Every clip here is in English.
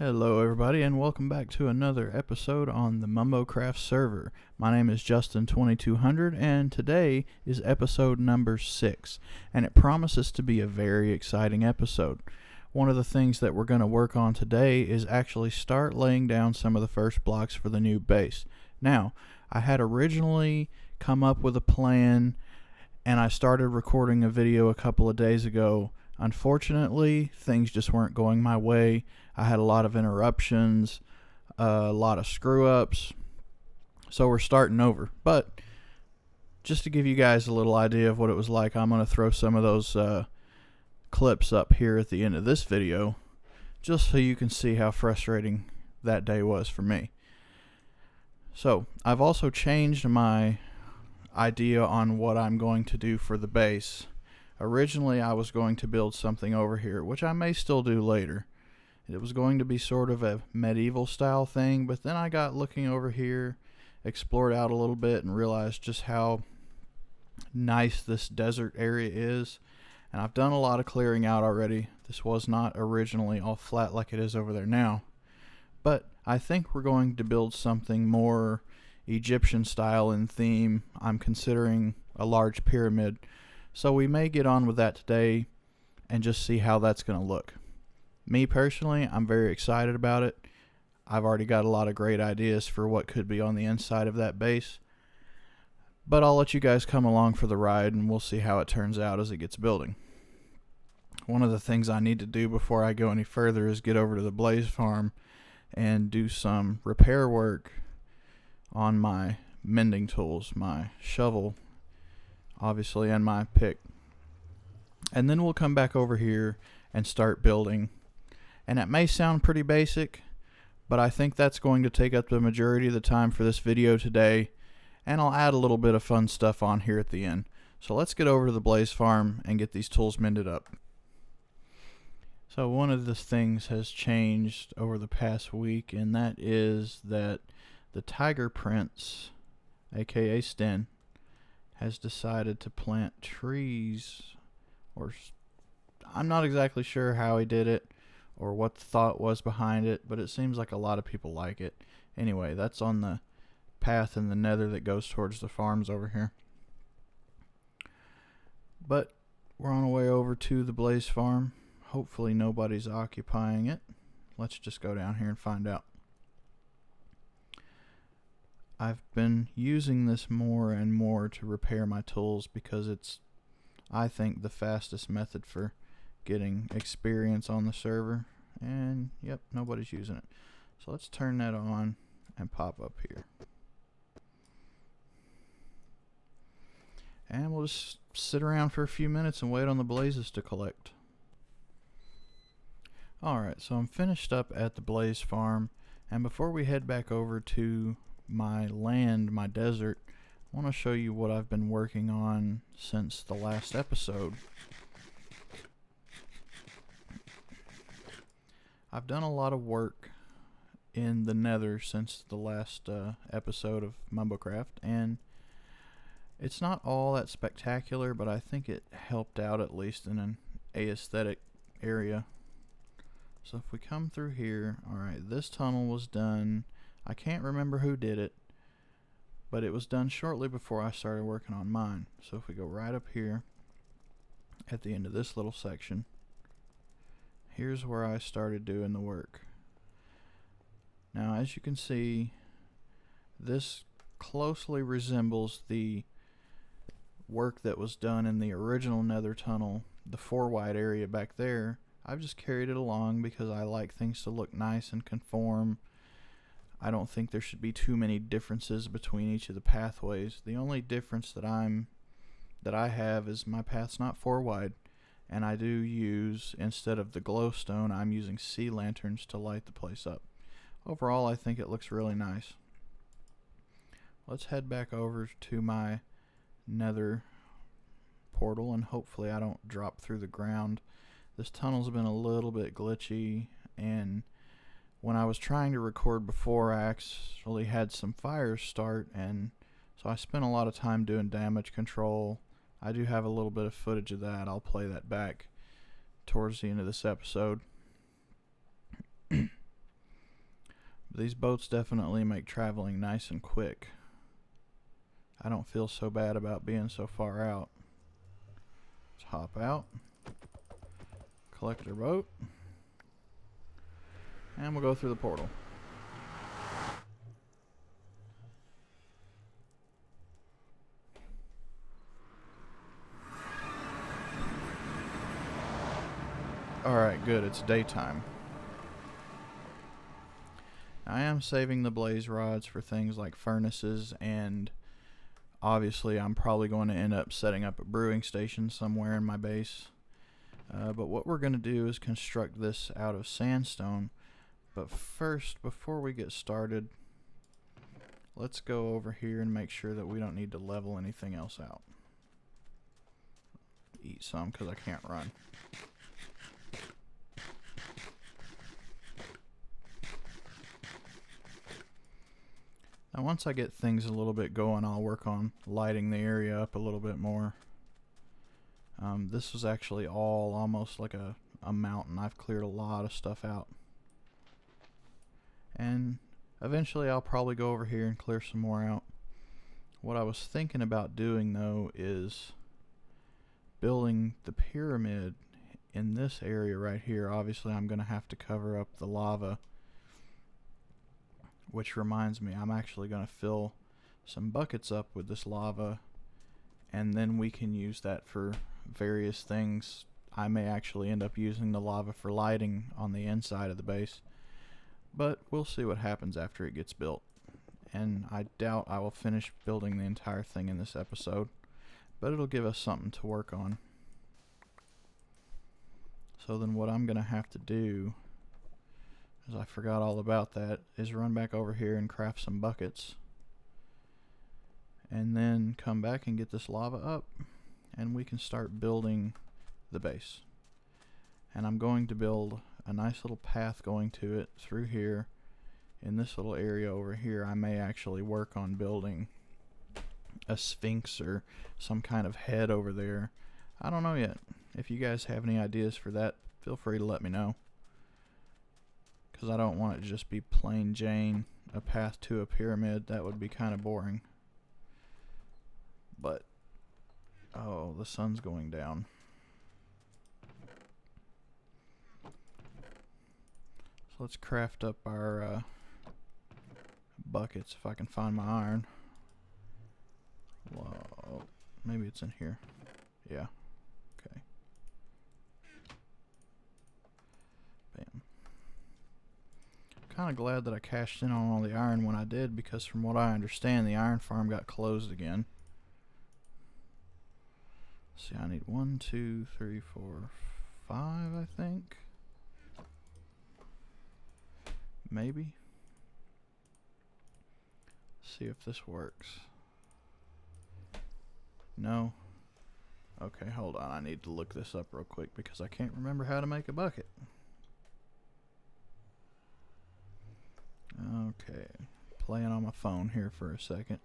Hello everybody and welcome back to another episode on the Mumbocraft server. My name is Justin2200 and today is episode number 6 and it promises to be a very exciting episode. One of the things that we're going to work on today is actually start laying down some of the first blocks for the new base. Now, I had originally come up with a plan and I started recording a video a couple of days ago. Unfortunately, things just weren't going my way. I had a lot of interruptions, a lot of screw-ups, so we're starting over. But just to give you guys a little idea of what it was like, I'm going to throw some of those clips up here at the end of this video, just so you can see how frustrating that day was for me. So, I've also changed my idea on what I'm going to do for the base. Originally, I was going to build something over here, which I may still do later. It was going to be sort of a medieval style thing, but then I got looking over here, explored out a little bit, and realized just how nice this desert area is. And I've done a lot of clearing out already. This was not originally all flat like it is over there now. But I think we're going to build something more Egyptian style in theme. I'm considering a large pyramid. So we may get on with that today and just see how that's going to look. Me personally, I'm very excited about it. I've already got a lot of great ideas for what could be on the inside of that base. But I'll let you guys come along for the ride and we'll see how it turns out as it gets building. One of the things I need to do before I go any further is get over to the Blaze Farm and do some repair work on my mending tools, my shovel, obviously, and my pick. And then we'll come back over here and start building. And it may sound pretty basic, but I think that's going to take up the majority of the time for this video today, and I'll add a little bit of fun stuff on here at the end. So let's get over to the Blaze Farm and get these tools mended up. So one of the things has changed over the past week, and that is that the Tiger Prince, aka Sten, has decided to plant trees, or I'm not exactly sure how he did it or what the thought was behind it, but it seems like a lot of people like it. Anyway, that's on the path in the nether that goes towards the farms over here. But we're on our way over to the Blaze Farm. Hopefully nobody's occupying it. Let's just go down here and find out. I've been using this more and more to repair my tools because it's, I think, the fastest method for getting experience on the server. And yep, nobody's using it. So let's turn that on and pop up here. And we'll just sit around for a few minutes and wait on the blazes to collect. Alright, so I'm finished up at the Blaze Farm, and before we head back over to my land, my desert, I want to show you what I've been working on since the last episode. I've done a lot of work in the nether since the last episode of Mumbocraft, and it's not all that spectacular, but I think it helped out at least in an aesthetic area. So if we come through here, alright, this tunnel was done. I can't remember who did it, but it was done shortly before I started working on mine. So if we go right up here at the end of this little section, here's where I started doing the work. Now, as you can see, this closely resembles the work that was done in the original nether tunnel, the 4 wide area back there. I've just carried it along because I like things to look nice and conform. I don't think there should be too many differences between each of the pathways. The only difference that I have is my path's not 4 wide, and I do use, instead of the glowstone, I'm using sea lanterns to light the place up. Overall, I think it looks really nice. Let's head back over to my nether portal, and hopefully I don't drop through the ground. This tunnel's been a little bit glitchy, and when I was trying to record before, I actually had some fires start, and so I spent a lot of time doing damage control. I do have a little bit of footage of that. I'll play that back towards the end of this episode. These boats definitely make traveling nice and quick. I don't feel so bad about being so far out. Let's hop out, collect our boat, and we'll go through the portal. Alright, good, it's daytime. I am saving the blaze rods for things like furnaces, and obviously I'm probably going to end up setting up a brewing station somewhere in my base. But what we're going to do is construct this out of sandstone. But first, before we get started, let's go over here and make sure that we don't need to level anything else out. Eat some because I can't run. Now once I get things a little bit going, I'll work on lighting the area up a little bit more. This was actually all almost like a mountain. I've cleared a lot of stuff out. And eventually I'll probably go over here and clear some more out. What I was thinking about doing though is building the pyramid in this area right here. Obviously I'm going to have to cover up the lava. Which reminds me, I'm actually going to fill some buckets up with this lava, and then we can use that for various things. I may actually end up using the lava for lighting on the inside of the base, but we'll see what happens after it gets built. And I doubt I will finish building the entire thing in this episode, but it'll give us something to work on. So then what I'm going to have to do, as I forgot all about that, is run back over here and craft some buckets, and then come back and get this lava up, and we can start building the base. And I'm going to build a nice little path going to it through here. In this little area over here, I may actually work on building a sphinx or some kind of head over there. I don't know yet. If you guys have any ideas for that, feel free to let me know. Because I don't want it to just be plain Jane, a path to a pyramid. That would be kind of boring. But, oh, the sun's going down. So let's craft up our buckets if I can find my iron. Whoa, maybe it's in here. Yeah. Okay. Bam. Kind of glad that I cashed in on all the iron when I did, because from what I understand, the iron farm got closed again. Let's see, I need 1, 2, 3, 4, 5, I think. Maybe. See if this works. No. Okay, hold on. I need to look this up real quick because I can't remember how to make a bucket. Okay, playing on my phone here for a second.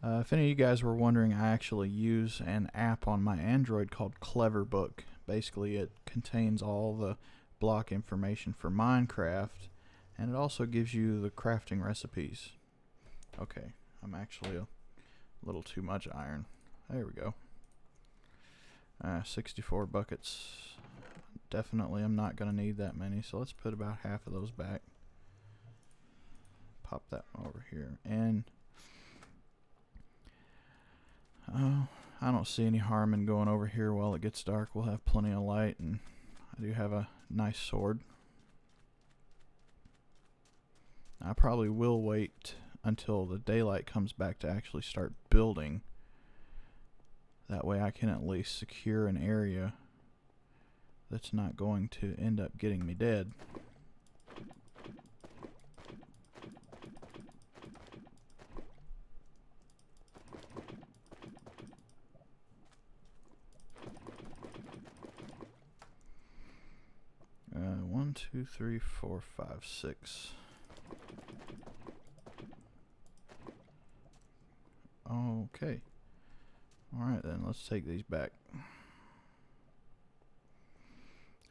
If any of you guys were wondering, I actually use an app on my Android called Cleverbook. Basically, it contains all the block information for Minecraft, and it also gives you the crafting recipes. Okay, I'm actually a little too much iron. There we go. 64 buckets. Definitely I'm not going to need that many, so let's put about half of those back. Pop that one over here, and I don't see any harm in going over here while it gets dark. We'll have plenty of light, and I do have a nice sword. I probably will wait until the daylight comes back to actually start building. That way I can at least secure an area that's not going to end up getting me dead. 1, 2, 3, 4, 5, 6. Okay. Alright then, let's take these back.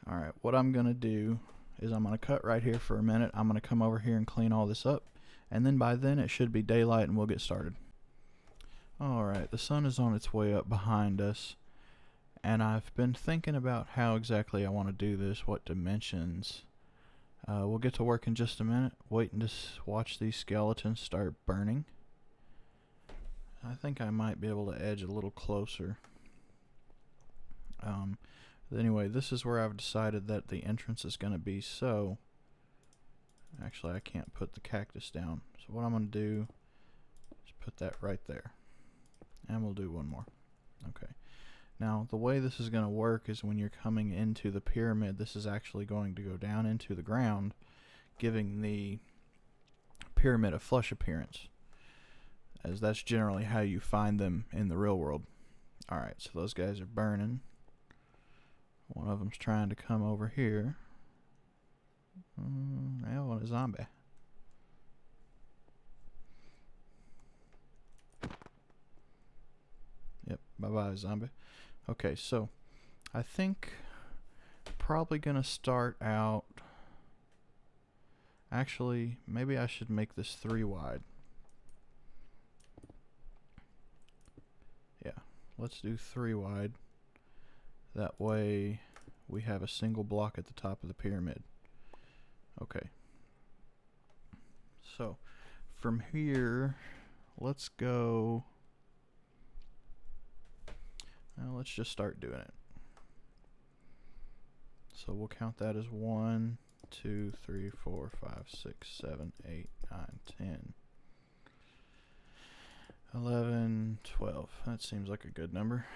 Alright, what I'm going to do is I'm going to cut right here for a minute. I'm going to come over here and clean all this up, and then by then it should be daylight and we'll get started. Alright, the sun is on its way up behind us, and I've been thinking about how exactly I want to do this, what dimensions. We'll get to work in just a minute. Wait and just watch these skeletons start burning. I think I might be able to edge a little closer. Anyway, this is where I've decided that the entrance is going to be, so actually I can't put the cactus down. So what I'm going to do is put that right there. And we'll do one more. Okay. Now, the way this is going to work is when you're coming into the pyramid, this is actually going to go down into the ground, giving the pyramid a flush appearance, as that's generally how you find them in the real world. Alright, so those guys are burning. One of them's trying to come over here. That one is a zombie. Yep, bye-bye, zombie. Okay, so I think probably gonna start out. Actually, maybe I should make this 3 wide. Yeah, let's do 3 wide. That way we have a single block at the top of the pyramid. Okay. So from here, let's go. Now let's just start doing it. So we'll count that as 1, 2, 3, 4, 5, 6, 7, 8, 9, 10, 11, 12. That seems like a good number.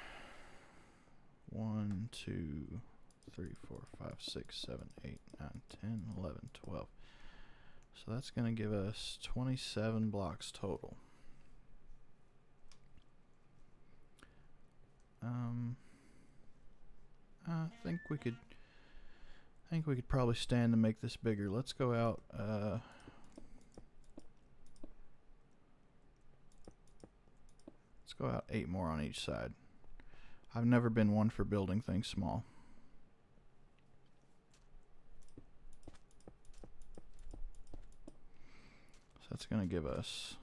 1, 2, 3, 4, 5, 6, 7, 8, 9, 10, 11, 12. So that's going to give us 27 blocks total. I think we could probably stand to make this bigger. Let's go out. Let's go out 8 more on each side. I've never been one for building things small. So that's going to give us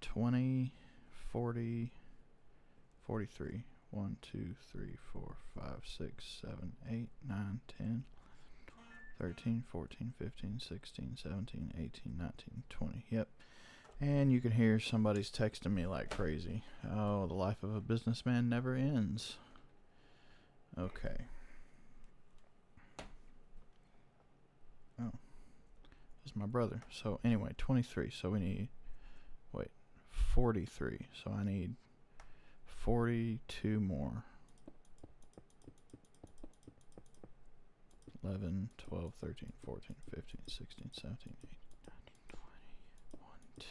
20, 40, 43. 1, 2, 3, 4, 5, 6, 7, 8, 9, 10, 13, 14, 15, 16, 17, 18, 19, 20. Yep. And you can hear somebody's texting me like crazy. Oh, the life of a businessman never ends. Okay. Oh. This is my brother. So anyway, 23. So we need, 43. So I need 42 more. 11, 12, 13, 14, 15, 16, 17, 18, 19, 20. 1, 2,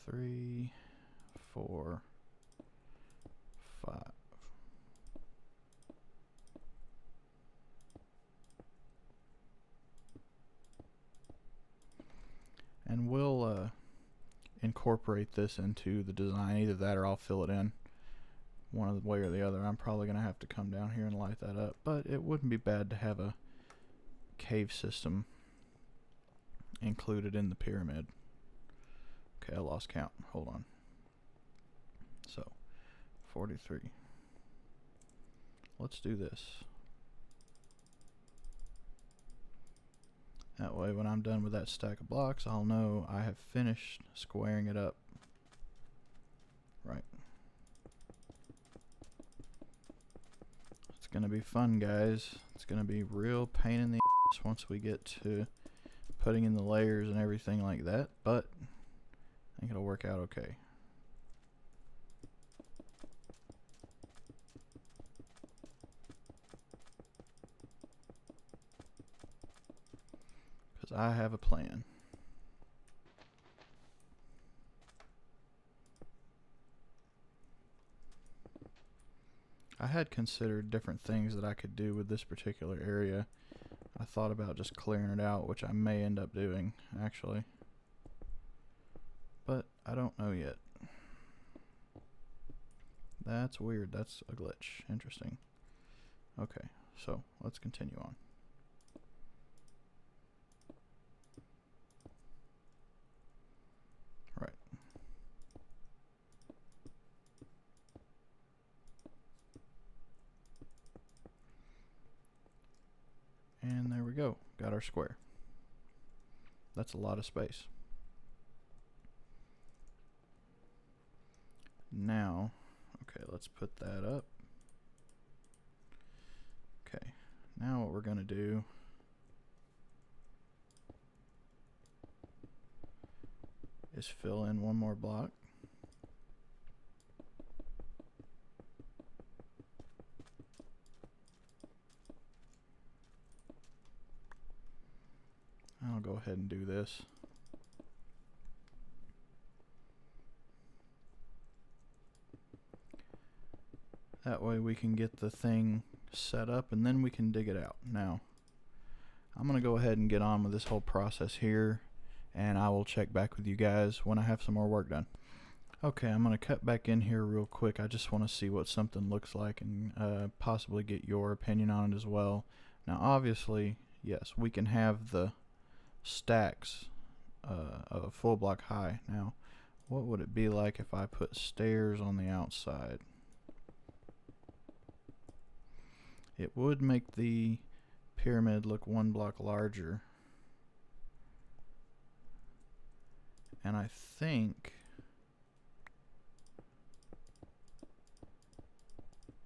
3, 4, 5. And we'll incorporate this into the design. Either that or I'll fill it in one way or the other. I'm probably going to have to come down here and light that up, but it wouldn't be bad to have a cave system included in the pyramid. Okay, I lost count. Hold on. So 43. Let's do this. That way when I'm done with that stack of blocks, I'll know I have finished squaring it up. Right. It's going to be fun, guys. It's going to be real pain in the ass once we get to putting in the layers and everything like that, but I think it'll work out okay. Because I have a plan. I had considered different things that I could do with this particular area. I thought about just clearing it out, which I may end up doing, actually. But I don't know yet. That's weird. That's a glitch. Interesting. Okay, So let's continue on. Right. And there we go. Got our square. That's a lot of space. Now, okay, let's put that up. Okay, now what we're going to do is fill in one more block. I'll go ahead and do this. That way we can get the thing set up and then we can dig it out. Now, I'm going to go ahead and get on with this whole process here, and I will check back with you guys when I have some more work done. Okay, I'm going to cut back in here real quick. I just want to see what something looks like and possibly get your opinion on it as well. Now, obviously, yes, we can have the stacks of full block high. Now, what would it be like if I put stairs on the outside? It would make the pyramid look one block larger. And I think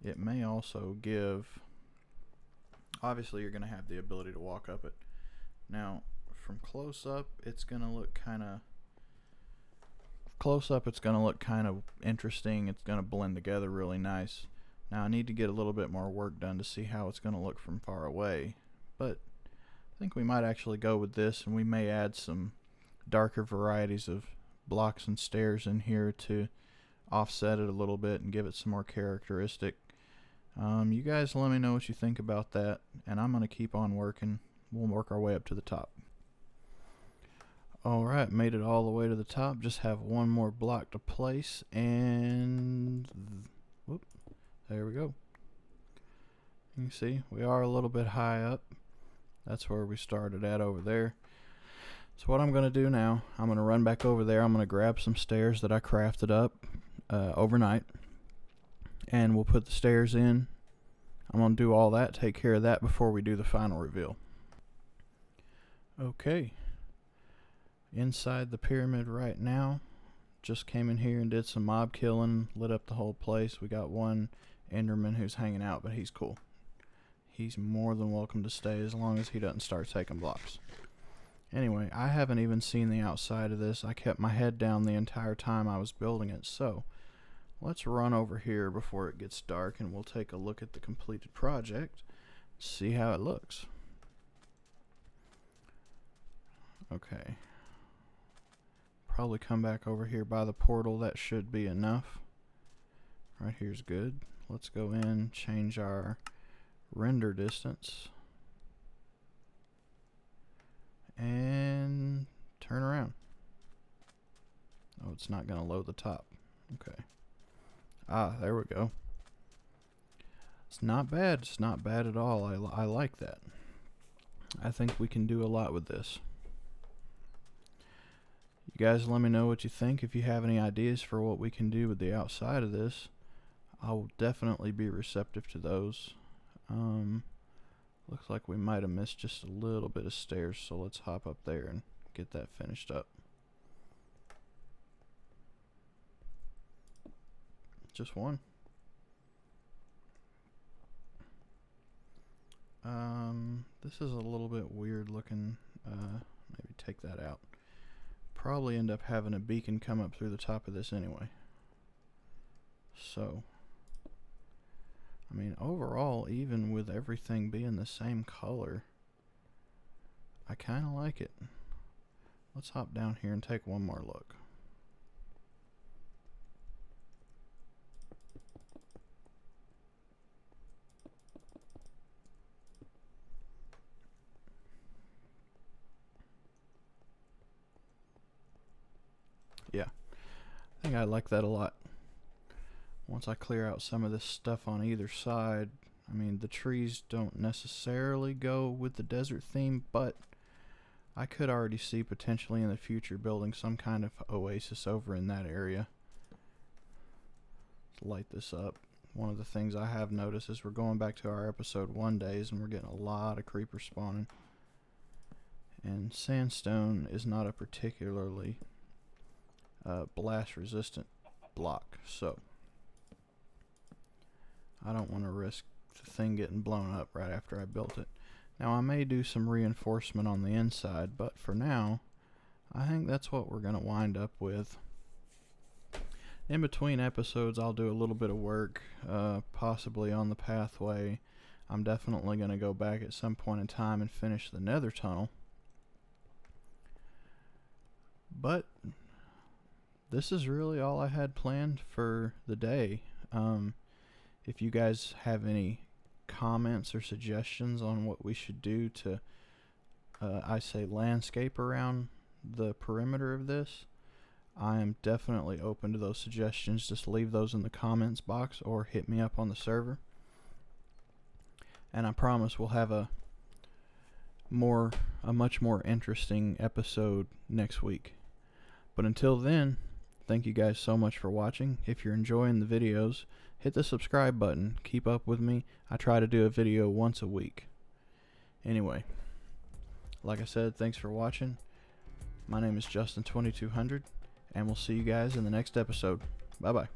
it may also give, obviously you're going to have the ability to walk up it. Now, from close up, it's going to look kind of, interesting. It's going to blend together really nice. Now I need to get a little bit more work done to see how it's going to look from far away, but I think we might actually go with this, and we may add some darker varieties of blocks and stairs in here to offset it a little bit and give it some more characteristic. You guys let me know what you think about that, and I'm going to keep on working. We'll work our way up to the top. Alright, made it all the way to the top. Just have one more block to place, and whoop. There we go. You can see we are a little bit high up. That's where we started at over there. So what I'm going to do now, I'm going to run back over there. I'm going to grab some stairs that I crafted up overnight, and we'll put the stairs in. I'm going to do all that, take care of that before we do the final reveal. Okay. Inside the pyramid right now. Just came in here and did some mob killing, lit up the whole place. We got one Enderman who's hanging out, but he's cool. He's more than welcome to stay as long as he doesn't start taking blocks. Anyway, I haven't even seen the outside of this. I kept my head down the entire time I was building it, so let's run over here before it gets dark and we'll take a look at the completed project, see how it looks. Okay. Probably come back over here by the portal. That should be enough. Right here's good. Let's go in, change our render distance, and turn around. Oh, it's not going to load the top. Okay. Ah, there we go. It's not bad. It's not bad at all. I like that. I think we can do a lot with this. You guys let me know what you think. If you have any ideas for what we can do with the outside of this, I will definitely be receptive to those. Looks like we might have missed just a little bit of stairs, so let's hop up there and get that finished up. Just one. This is a little bit weird looking. Maybe take that out. Probably end up having a beacon come up through the top of this anyway. So, I mean, overall, even with everything being the same color, I kind of like it. Let's hop down here and take one more look. Yeah, I think I like that a lot. Once I clear out some of this stuff on either side, I mean, the trees don't necessarily go with the desert theme, but I could already see potentially in the future building some kind of oasis over in that area. Let's light this up. One of the things I have noticed is we're going back to our episode 1 days and we're getting a lot of creepers spawning. And sandstone is not a particularly blast resistant block, so I don't want to risk the thing getting blown up right after I built it. Now I may do some reinforcement on the inside, but for now I think that's what we're going to wind up with. In between episodes I'll do a little bit of work, possibly on the pathway. I'm definitely going to go back at some point in time and finish the nether tunnel. But this is really all I had planned for the day. If you guys have any comments or suggestions on what we should do to, I say, landscape around the perimeter of this, I am definitely open to those suggestions. Just leave those in the comments box or hit me up on the server. And I promise we'll have a much more interesting episode next week. But until then, thank you guys so much for watching. If you're enjoying the videos, hit the subscribe button. Keep up with me. I try to do a video once a week. Anyway, like I said, thanks for watching. My name is Justin2200, and we'll see you guys in the next episode. Bye-bye.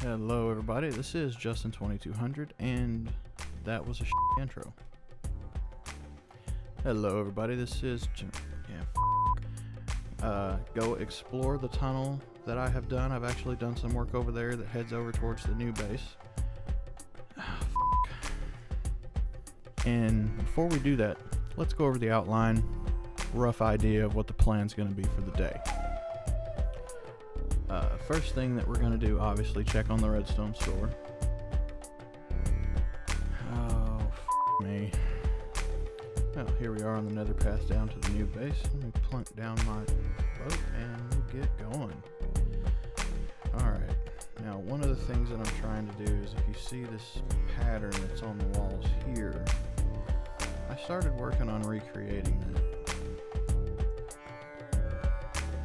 Hello, everybody. This is Justin2200, and that was a intro. Hello, everybody. This is... go explore the tunnel that I have done. I've actually done some work over there that heads over towards the new base. And before we do that, let's go over the outline, rough idea of what the plan's going to be for the day. First thing that we're going to do, obviously, check on the redstone store. Oh, me. Well, here we are on the nether path down to the new base. Let me plunk down my boat and we'll get going. Alright, now one of the things that I'm trying to do is, if you see this pattern that's on the walls here, I started working on recreating that.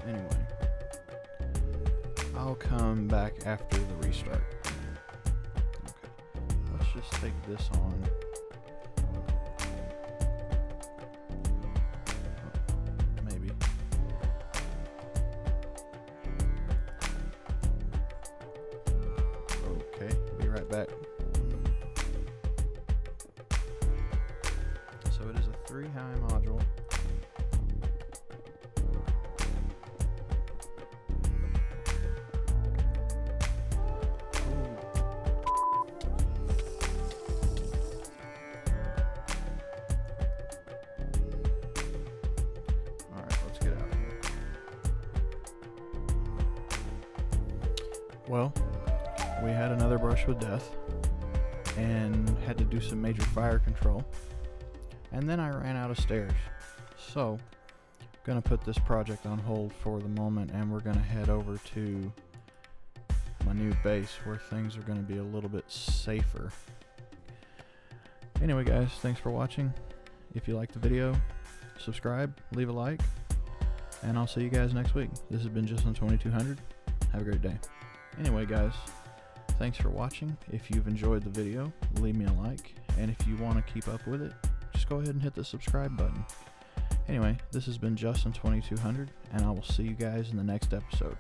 Anyway, I'll come back after the restart. Okay, let's just take this on. Back. So it is a 3-high module. Alright, let's get out of here. Well, we had another brush with death and had to do some major fire control, and then I ran out of stairs. So gonna put this project on hold for the moment, and we're gonna head over to my new base where things are gonna be a little bit safer. Anyway guys, thanks for watching. If you liked the video, subscribe, leave a like, and I'll see you guys next week. This has been Justin2200. Have a great day. Anyway guys, thanks for watching. If you've enjoyed the video, leave me a like, and if you want to keep up with it, just go ahead and hit the subscribe button. Anyway, this has been Justin2200, and I will see you guys in the next episode.